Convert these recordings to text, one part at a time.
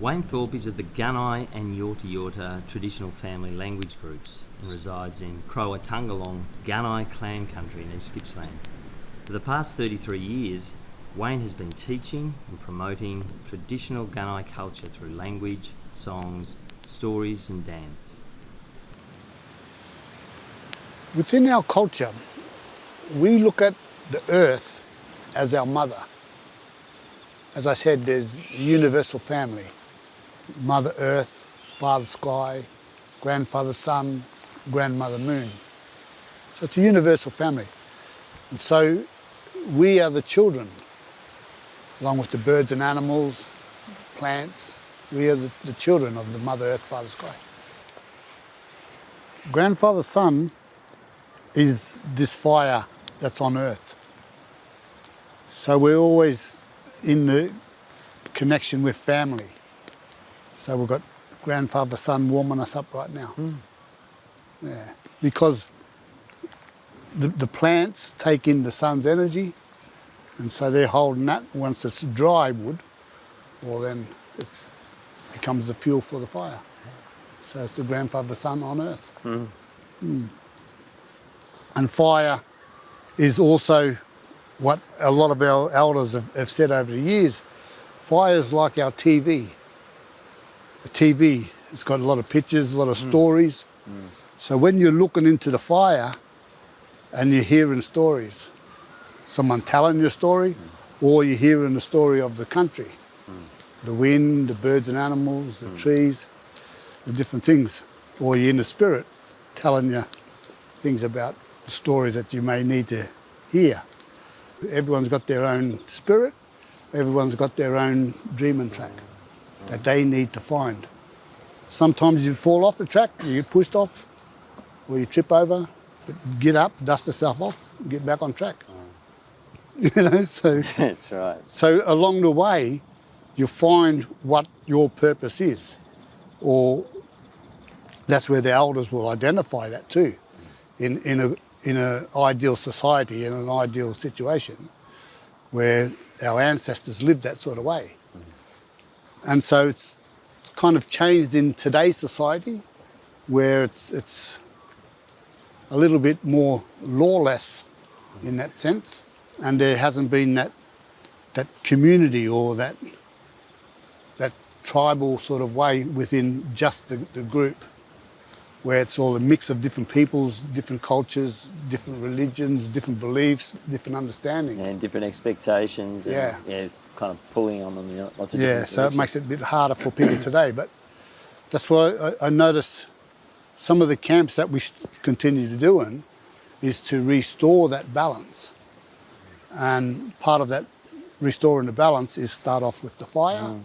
Wayne Thorpe is of the Gunnai and Yorta Yorta traditional family language groups and resides in Croatungalong Gunnai clan country in East Gippsland. For the past 33 years, Wayne has been teaching and promoting traditional Gunnai culture through language, songs, stories and dance. Within our culture, we look at the earth as our mother. As I said, there's a universal family. Mother Earth, Father Sky, Grandfather Sun, Grandmother Moon. So it's a universal family. And so we are the children, along with the birds and animals, plants. We are the children of the Mother Earth, Father Sky. Grandfather Sun is this fire that's on Earth. So we're always in the connection with family. So we've got Grandfather Sun warming us up right now. Yeah, because the plants take in the sun's energy, and so they're holding that. Once it's dry wood, well then it becomes the fuel for the fire. So it's the Grandfather Sun on Earth. And fire is also what a lot of our elders have said over the years. Fire is like our TV. The TV, it's got a lot of pictures, a lot of stories. So when you're looking into the fire and you're hearing stories, someone telling you a story, or you're hearing the story of the country, the wind, the birds and animals, the trees, the different things, or you're in the spirit telling you things about the stories that you may need to hear. Everyone's got their own spirit, everyone's got their own dreaming track that they need to find. Sometimes you fall off the track, you get pushed off, or you trip over, but get up, dust yourself off, get back on track. You know, so That's right. So along the way, you find what your purpose is, or that's where the elders will identify that too. In an ideal society, in an ideal situation, where our ancestors lived that sort of way. And so it's kind of changed in today's society, where it's a little bit more lawless in that sense, and there hasn't been that community or that tribal sort of way within just the group, where it's all a mix of different peoples, different cultures, different religions, different beliefs, different understandings. And different expectations. And, yeah, kind of pulling on them, lots of different so it makes it a bit harder for people today. But that's why I noticed some of the camps that we continue to do in is to restore that balance. And part of that restoring the balance is start off with the fire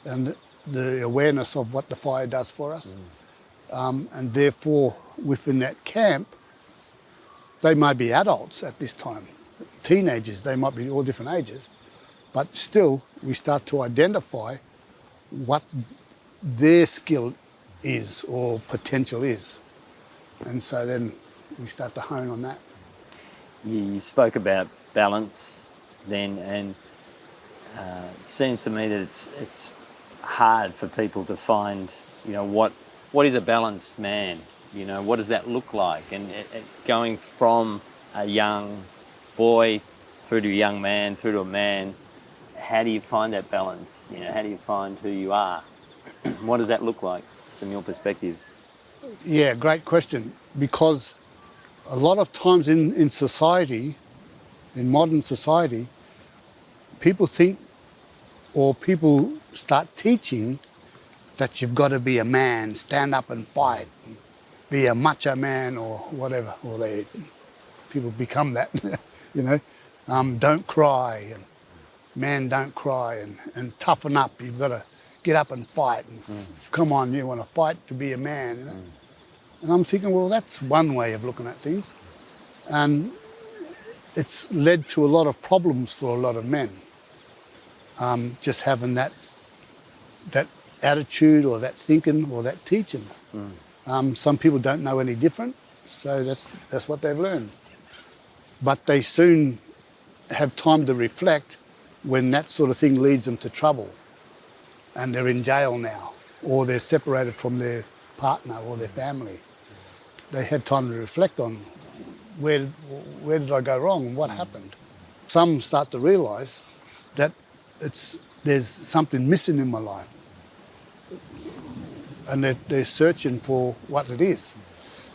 and the awareness of what the fire does for us. And therefore, within that camp, they might be adults at this time, teenagers, they might be all different ages, but still we start to identify what their skill is or potential is. And so then we start to hone on that. You spoke about balance then, and it seems to me that it's hard for people to find, what is a balanced man? What does that look like? And going from a young boy through to a young man, through to a man, how do you find that balance? How do you find who you are? What does that look like from your perspective? Yeah, great question. Because a lot of times in society, in modern society, people think, or people start teaching that you've got to be a man, stand up and fight, be a macho man or whatever, or people become that, don't cry, and man don't cry, and toughen up, you've got to get up and fight, and come on, you want to fight to be a man, And I'm thinking, well, that's one way of looking at things. And it's led to a lot of problems for a lot of men, just having that attitude or that thinking or that teaching. Some people don't know any different, so that's what they've learned. But they soon have time to reflect when that sort of thing leads them to trouble. and they're in jail now, or they're separated from their partner or their family. They have time to reflect on where did I go wrong and what happened. Some start to realise that there's something missing in my life, and they're searching for what it is.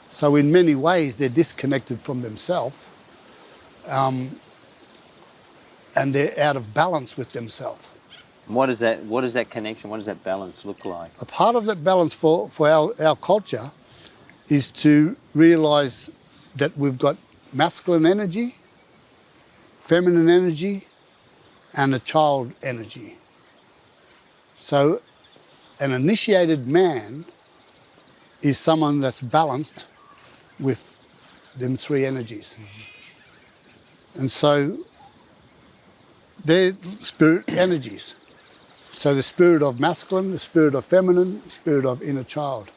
So in many ways they're disconnected from themselves, and they're out of balance with themselves. What is that connection? What does that balance look like? A part of that balance for our culture is to realise that we've got masculine energy, feminine energy, and a child energy. So an initiated man is someone that's balanced with them three energies. And so they're spirit energies. So the spirit of masculine, the spirit of feminine, the spirit of inner child.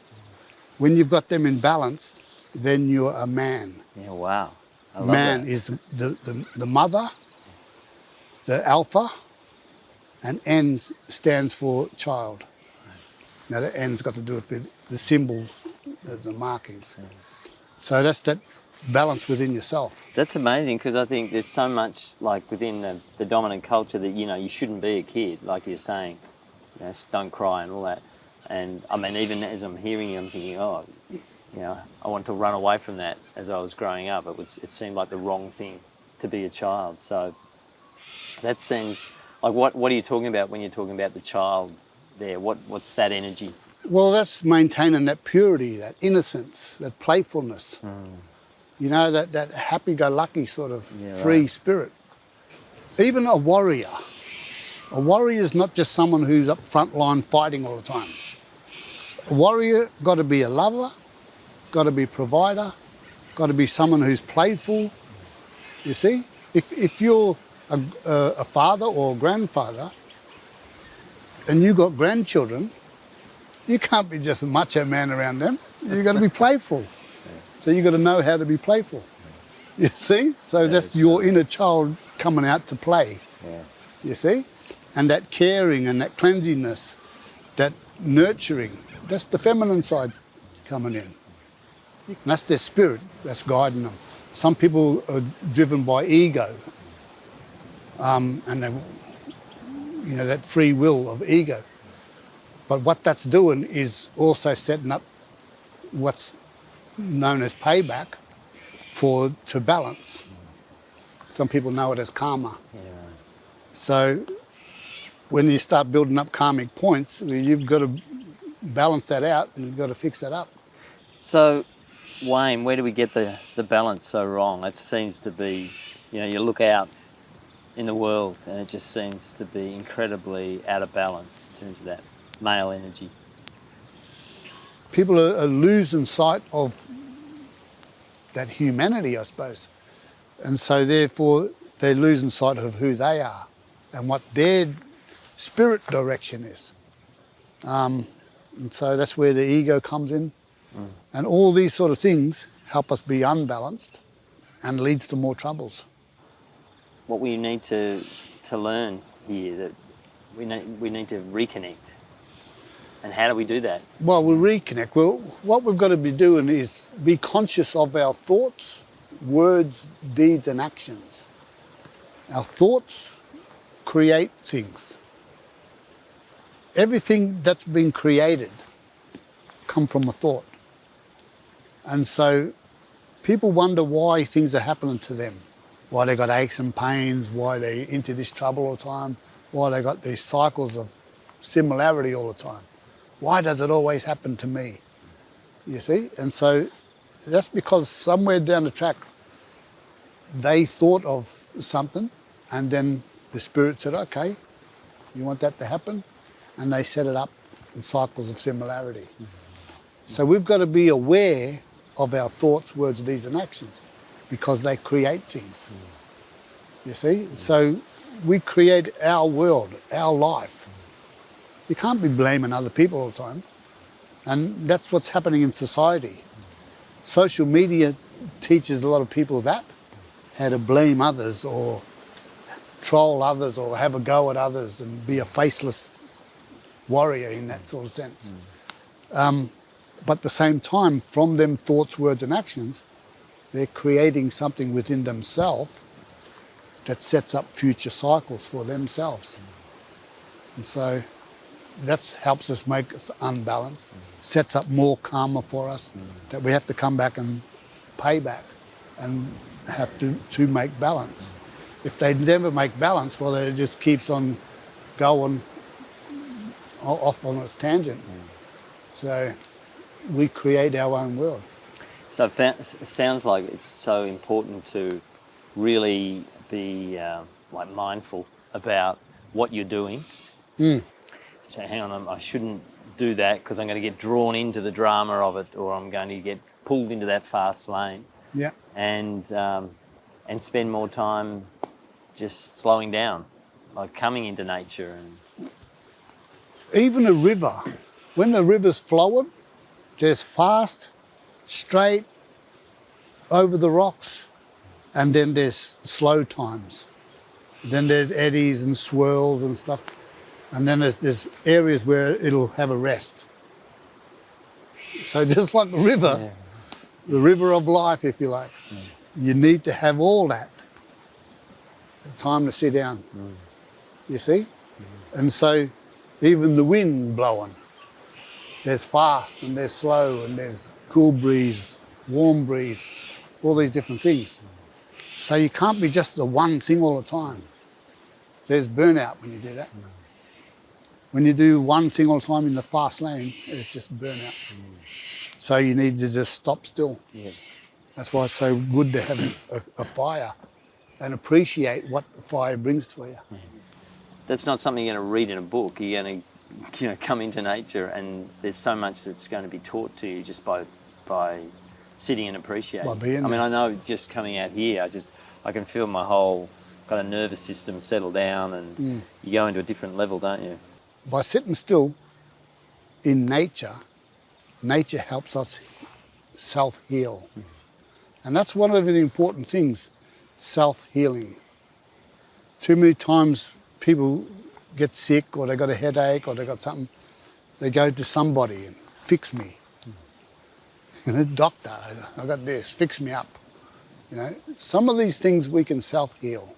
When you've got them in balance, then you're a man. Yeah, wow. I love Man that. is the mother, the alpha, and N stands for child. Now the N's got to do with the symbols, the markings. So that's that balance within yourself. That's amazing, because I think there's so much like within the dominant culture that, you shouldn't be a kid, like you're saying. Don't cry and all that. And I mean, even as I'm hearing you, I'm thinking, I want to run away from that as I was growing up. It seemed like the wrong thing to be a child. So that seems like, what are you talking about when you're talking about the child there? What's that energy? Well, that's maintaining that purity, that innocence, that playfulness. That happy-go-lucky sort of free spirit. Even a warrior. A warrior is not just someone who's up front line fighting all the time. A warrior got to be a lover, got to be a provider, got to be someone who's playful. You see, if you're a father or a grandfather and you got grandchildren, you can't be just a macho man around them. You got to be playful. So you got to know how to be playful. You see, so that's your inner child coming out to play. Yeah. You see, and that caring and that cleansiness, that nurturing. That's the feminine side coming in. And that's their spirit that's guiding them. Some people are driven by ego, and they, that free will of ego. But what that's doing is also setting up what's known as payback to balance. Some people know it as karma. Yeah. So when you start building up karmic points, you've got to balance that out and you've got to fix that up. So, Wayne, where do we get the balance so wrong? It seems to be, you look out in the world and it just seems to be incredibly out of balance in terms of that male energy. People are losing sight of that humanity, I suppose. And so therefore they're losing sight of who they are and what their spirit direction is. And so that's where the ego comes in. And all these sort of things help us be unbalanced and leads to more troubles. What we need to learn here, that we need to reconnect. And how do we do that? Well, we reconnect. Well, what we've got to be doing is be conscious of our thoughts, words, deeds and actions. Our thoughts create things. Everything that's been created come from a thought. And so people wonder why things are happening to them, why they got aches and pains, why they into this trouble all the time, why they got these cycles of similarity all the time. Why does it always happen to me? You see? And so that's because somewhere down the track they thought of something and then the spirit said, okay, you want that to happen? And they set it up in cycles of similarity. So we've got to be aware of our thoughts, words, deeds and actions because they create things. You see? So we create our world, our life. You can't be blaming other people all the time. And that's what's happening in society. Social media teaches a lot of people that, how to blame others or troll others or have a go at others and be a faceless warrior in that sort of sense. But at the same time, from them thoughts, words and actions, they're creating something within themselves that sets up future cycles for themselves. And so that helps us make us unbalanced, sets up more karma for us that we have to come back and pay back and have to make balance. If they never make balance, well, it just keeps on going off on its tangent. So we create our own world. So it sounds like it's so important to really be like mindful about what you're doing. So hang on, I shouldn't do that because I'm going to get drawn into the drama of it, or I'm going to get pulled into that fast lane. Yeah. And spend more time just slowing down, like coming into nature. And even a river, when the river's flowing, there's fast, straight, over the rocks, and then there's slow times. Then there's eddies and swirls and stuff. And then there's areas where it'll have a rest. So just like the river, the river of life, if you like, you need to have all that. Time to sit down, you see? And so even the wind blowing, there's fast and there's slow and there's cool breeze, warm breeze, all these different things. So you can't be just the one thing all the time. There's burnout when you do that. When you do one thing all the time in the fast lane, it's just burnout. So you need to just stop still. yeah, That's why it's so good to have a fire and appreciate what the fire brings for you. that's not something you're going to read in a book. You're going to, come into nature, and there's so much that's going to be taught to you just by sitting and appreciating. By being I mean, there. I know just coming out here, I can feel my whole kind of nervous system settle down, and you go into a different level, don't you? By sitting still in nature, nature helps us self-heal. And that's one of the important things, self-healing. Too many times people get sick, or they got a headache, or they got something, they go to somebody and fix me. Doctor, I got this, fix me up. Some of these things we can self-heal.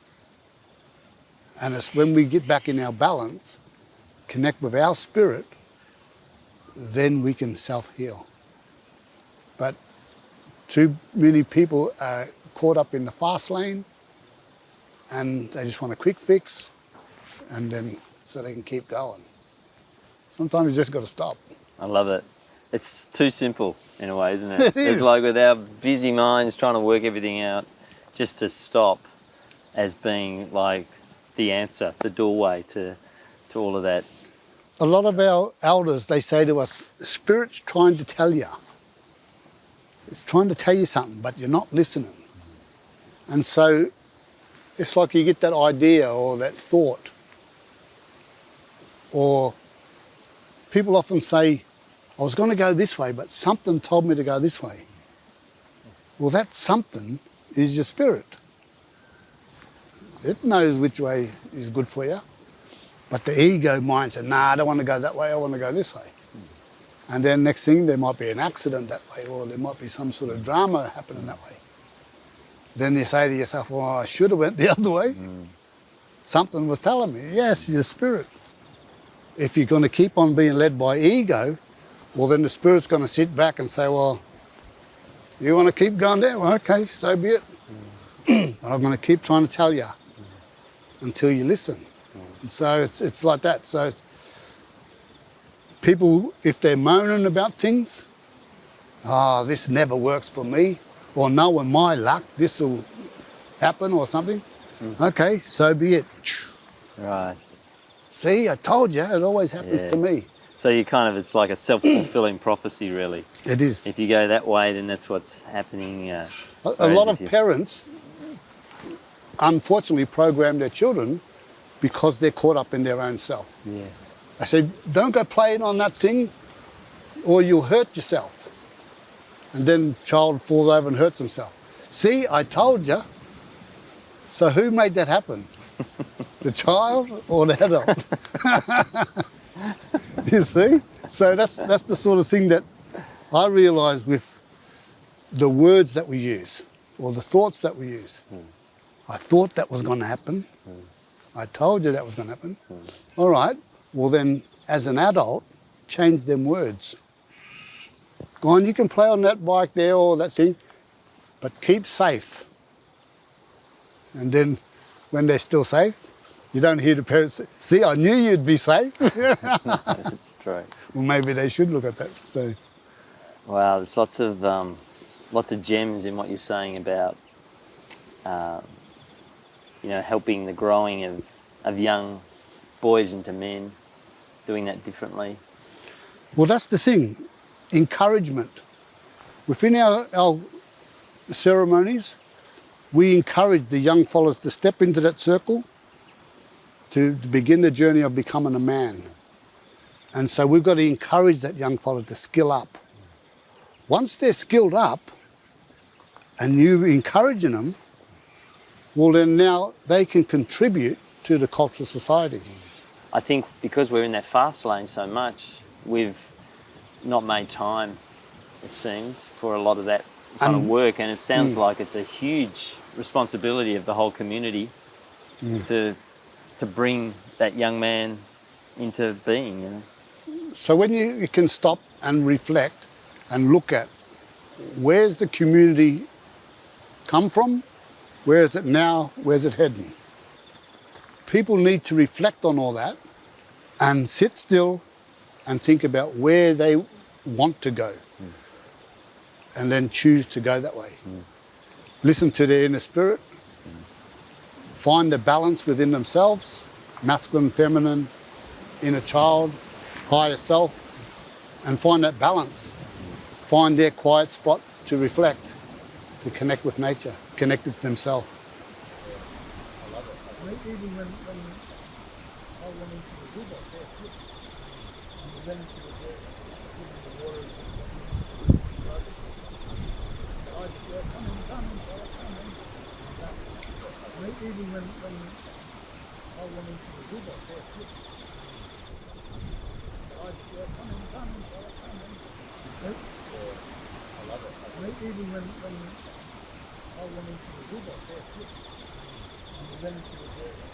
And it's when we get back in our balance, connect with our spirit, then we can self-heal. But too many people are caught up in the fast lane, and they just want a quick fix, and then so they can keep going. Sometimes you just got to stop. I love it. It's too simple in a way, isn't it? It is. It's like with our busy minds trying to work everything out, just to stop as being like the answer, the doorway to all of that. A lot of our elders, they say to us, Spirit's trying to tell you. It's trying to tell you something, but you're not listening. And so it's like you get that idea or that thought. Or people often say, I was going to go this way, but something told me to go this way. Well, that something is your spirit. It knows which way is good for you. But the ego mind said, nah, I don't want to go that way, I want to go this way. And then next thing, there might be an accident that way, or there might be some sort of drama happening that way. Then you say to yourself, well, I should have went the other way. Something was telling me, yes, your spirit. If you're going to keep on being led by ego, well, then the spirit's going to sit back and say, well, you want to keep going there? Well, okay, so be it. But I'm going to keep trying to tell you until you listen. And so it's like that. So it's, people, if they're moaning about things, this never works for me, or no, in my luck, this will happen or something. Okay, so be it. Right. See, I told you, it always happens to me. So you it's like a self-fulfilling prophecy, really. It is. If you go that way, then that's what's happening. A lot of parents, unfortunately, program their children because they're caught up in their own self. Yeah. I said, don't go playing on that thing or you'll hurt yourself. And then the child falls over and hurts himself. See, I told you. So who made that happen? The child or the adult? You see? So that's the sort of thing that I realise with the words that we use or the thoughts that we use. I thought that was going to happen. I told you that was going to happen. All right, well then, as an adult, change them words. Go on, you can play on that bike there or that thing, but keep safe. And then when they're still safe, you don't hear the parents say, see, I knew you'd be safe. That's true. Well, maybe they should look at that. So, Wow, there's lots of gems in what you're saying about, helping the growing of young boys into men, doing that differently. well, that's the thing. Encouragement. Within our ceremonies, we encourage the young fellas to step into that circle to begin the journey of becoming a man. And so we've got to encourage that young fella to skill up. Once they're skilled up and you're encouraging them, well then now they can contribute to the cultural society. I think because we're in that fast lane so much, we've not made time, it seems, for a lot of that kind of work, and it sounds like it's a huge responsibility of the whole community to bring that young man into being, you know. So when you can stop and reflect and look at where's the community come from, where is it now, where's it heading? People need to reflect on all that and sit still and think about where they want to go and then choose to go that way. Listen to their inner spirit, find the balance within themselves, masculine, feminine, inner child, higher self, and find that balance. Find their quiet spot to reflect, to connect with nature, connect with themselves. I love it. Even when I went into the river, and we went into the water, I just were coming. Even when I went into the river, I just were coming. I love it. Even when I went into the river, and we went into the water.